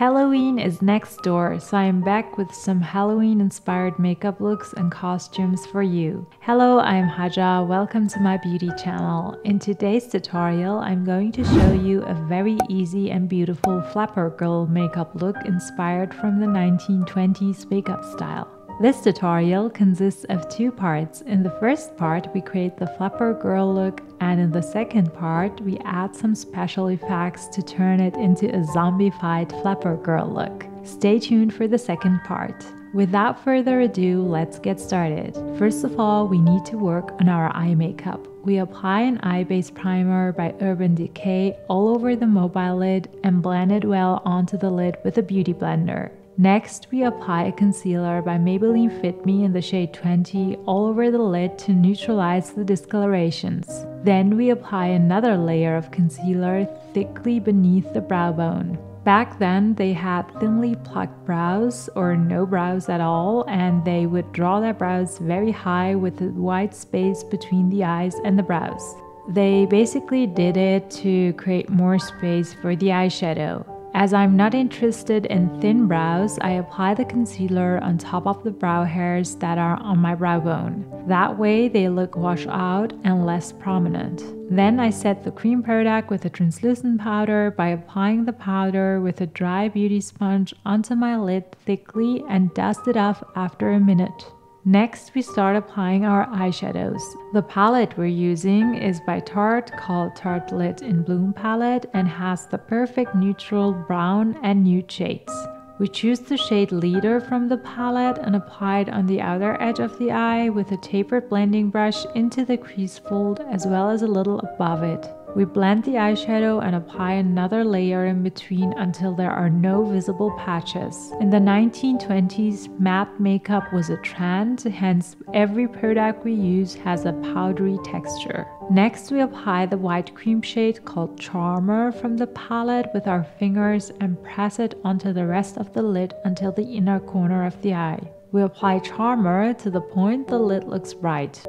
Halloween is next door, so I'm back with some Halloween-inspired makeup looks and costumes for you. Hello, I'm Haja, welcome to my beauty channel. In today's tutorial, I'm going to show you a very easy and beautiful flapper girl makeup look inspired from the 1920s makeup style. This tutorial consists of two parts. In the first part, we create the flapper girl look, and in the second part, we add some special effects to turn it into a zombified flapper girl look. Stay tuned for the second part. Without further ado, let's get started. First of all, we need to work on our eye makeup. We apply an eye base primer by Urban Decay all over the mobile lid and blend it well onto the lid with a beauty blender. Next, we apply a concealer by Maybelline Fit Me in the shade 20 all over the lid to neutralize the discolorations. Then we apply another layer of concealer thickly beneath the brow bone. Back then, they had thinly plucked brows or no brows at all, and they would draw their brows very high with a wide space between the eyes and the brows. They basically did it to create more space for the eyeshadow. As I'm not interested in thin brows, I apply the concealer on top of the brow hairs that are on my brow bone. That way they look washed out and less prominent. Then I set the cream product with a translucent powder by applying the powder with a dry beauty sponge onto my lid thickly and dust it off after a minute. Next, we start applying our eyeshadows. The palette we're using is by Tarte, called Tarte Lit in Bloom palette, and has the perfect neutral brown and nude shades. We choose the shade Leader from the palette and apply it on the outer edge of the eye with a tapered blending brush into the crease fold as well as a little above it. We blend the eyeshadow and apply another layer in between until there are no visible patches. In the 1920s, matte makeup was a trend, hence every product we use has a powdery texture. Next, we apply the white cream shade called Charmer from the palette with our fingers and press it onto the rest of the lid until the inner corner of the eye. We apply Charmer to the point the lid looks bright.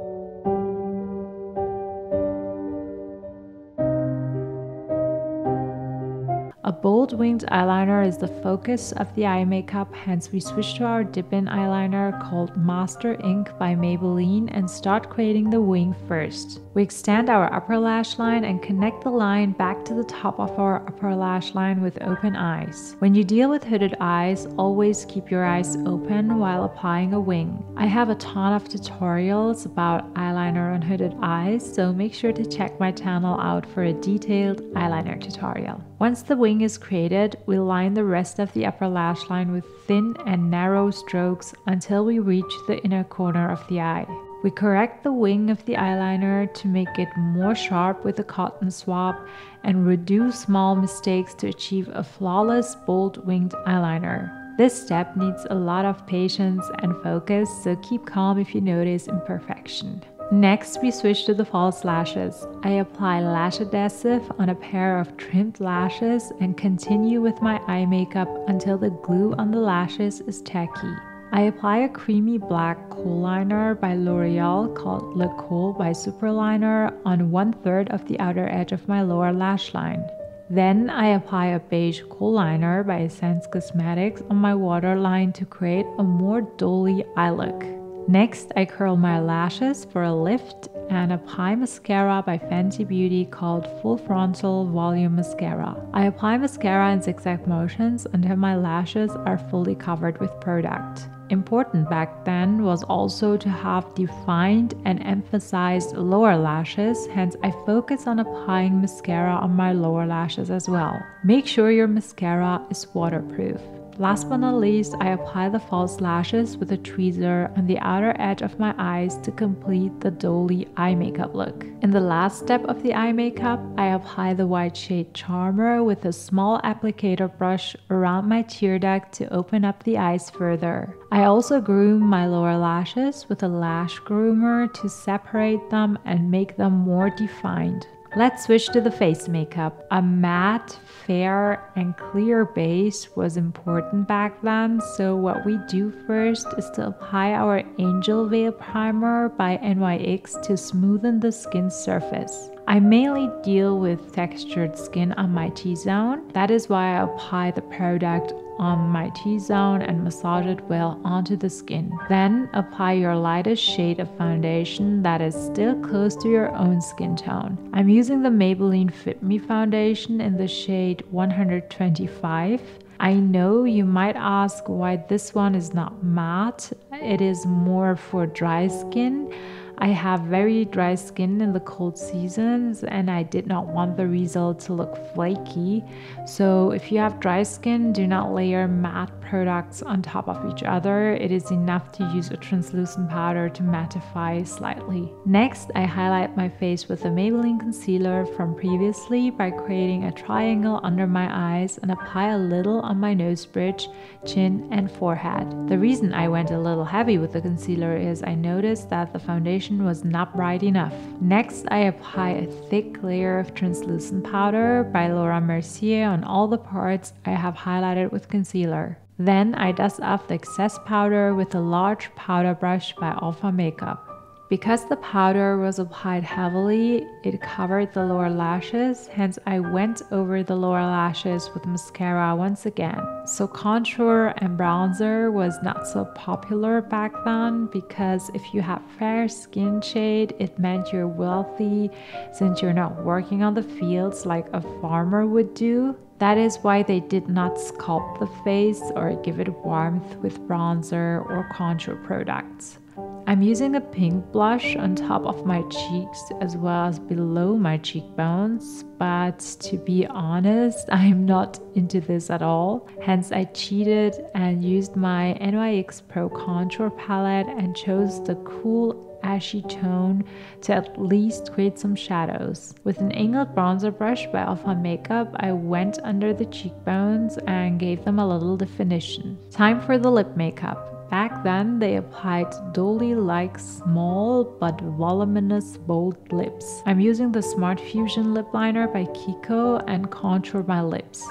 A bold winged eyeliner is the focus of the eye makeup, hence we switch to our dip-in eyeliner called Master Ink by Maybelline and start creating the wing first. We extend our upper lash line and connect the line back to the top of our upper lash line with open eyes. When you deal with hooded eyes, always keep your eyes open while applying a wing. I have a ton of tutorials about eyeliner on hooded eyes, so make sure to check my channel out for a detailed eyeliner tutorial. Once the wing is created, we line the rest of the upper lash line with thin and narrow strokes until we reach the inner corner of the eye. We correct the wing of the eyeliner to make it more sharp with a cotton swab and reduce small mistakes to achieve a flawless bold winged eyeliner. This step needs a lot of patience and focus, so keep calm if you notice imperfection. Next, we switch to the false lashes. I apply lash adhesive on a pair of trimmed lashes and continue with my eye makeup until the glue on the lashes is tacky. I apply a creamy black kohl liner by L'Oreal called Le Kohl by Superliner on 1/3 of the outer edge of my lower lash line. Then I apply a beige kohl liner by Essence Cosmetics on my waterline to create a more dolly eye look. Next, I curl my lashes for a lift and apply mascara by Fenty Beauty called Full Frontal Volume Mascara. I apply mascara in zigzag motions until my lashes are fully covered with product. Important back then was also to have defined and emphasized lower lashes, hence I focus on applying mascara on my lower lashes as well. Make sure your mascara is waterproof. Last but not least, I apply the false lashes with a tweezer on the outer edge of my eyes to complete the dolly eye makeup look. In the last step of the eye makeup, I apply the white shade Charmer with a small applicator brush around my tear duct to open up the eyes further. I also groom my lower lashes with a lash groomer to separate them and make them more defined. Let's switch to the face makeup. A matte, fair, and clear base was important back then, so what we do first is to apply our Angel Veil Primer by NYX to smoothen the skin surface. I mainly deal with textured skin on my T-zone. That is why I apply the product on my T-zone and massage it well onto the skin. Then apply your lightest shade of foundation that is still close to your own skin tone. I'm using the Maybelline Fit Me foundation in the shade 125. I know you might ask why this one is not matte. It is more for dry skin. I have very dry skin in the cold seasons and I did not want the result to look flaky. So if you have dry skin, do not layer matte products on top of each other. It is enough to use a translucent powder to mattify slightly. Next, I highlight my face with the Maybelline concealer from previously by creating a triangle under my eyes and apply a little on my nose bridge, chin, and forehead. The reason I went a little heavy with the concealer is I noticed that the foundation was not bright enough. Next, I apply a thick layer of translucent powder by Laura Mercier on all the parts I have highlighted with concealer. Then I dust off the excess powder with a large powder brush by Alpha Makeup. Because the powder was applied heavily, it covered the lower lashes, hence I went over the lower lashes with mascara once again. So contour and bronzer was not so popular back then because if you have fair skin shade, it meant you're wealthy since you're not working on the fields like a farmer would do. That is why they did not sculpt the face or give it warmth with bronzer or contour products. I'm using a pink blush on top of my cheeks as well as below my cheekbones, but to be honest, I'm not into this at all. Hence I cheated and used my NYX Pro Contour palette and chose the cool ashy tone to at least create some shadows. With an angled bronzer brush by Alpha Makeup, I went under the cheekbones and gave them a little definition. Time for the lip makeup. Back then, they applied Dolly-like small but voluminous bold lips. I'm using the Smart Fusion lip liner by Kiko and contour my lips.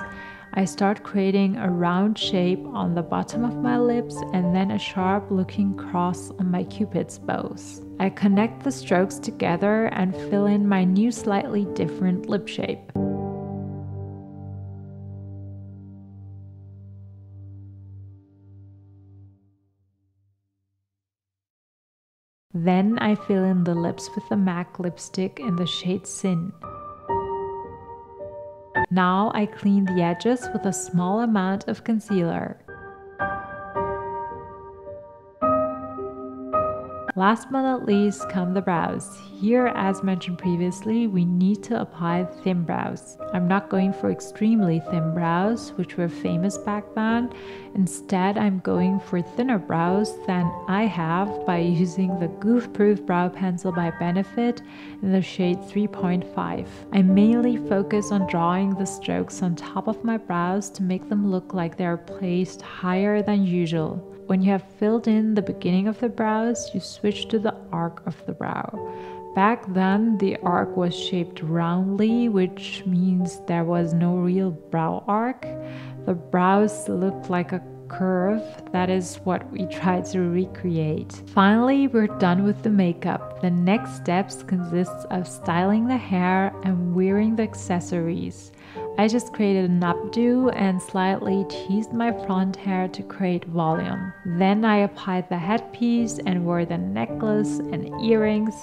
I start creating a round shape on the bottom of my lips and then a sharp looking cross on my cupid's bows. I connect the strokes together and fill in my new slightly different lip shape. Then I fill in the lips with the MAC lipstick in the shade Sin. Now I clean the edges with a small amount of concealer. Last but not least come the brows. Here, as mentioned previously, we need to apply thin brows. I'm not going for extremely thin brows, which were famous back then. Instead, I'm going for thinner brows than I have by using the Goof Proof Brow Pencil by Benefit in the shade 3.5. I mainly focus on drawing the strokes on top of my brows to make them look like they're placed higher than usual. When you have filled in the beginning of the brows, you switch to the arc of the brow. Back then, the arc was shaped roundly, which means there was no real brow arc. The brows looked like a curve. That is what we tried to recreate. Finally, we're done with the makeup. The next steps consists of styling the hair and wearing the accessories. I just created an updo and slightly teased my front hair to create volume. Then I applied the headpiece and wore the necklace and earrings.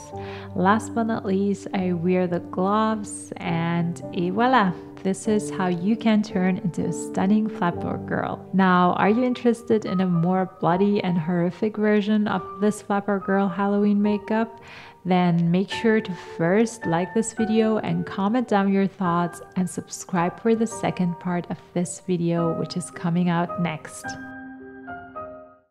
Last but not least, I wear the gloves and voila! This is how you can turn into a stunning flapper girl. Now, are you interested in a more bloody and horrific version of this flapper girl Halloween makeup? Then make sure to first like this video and comment down your thoughts and subscribe for the second part of this video, which is coming out next.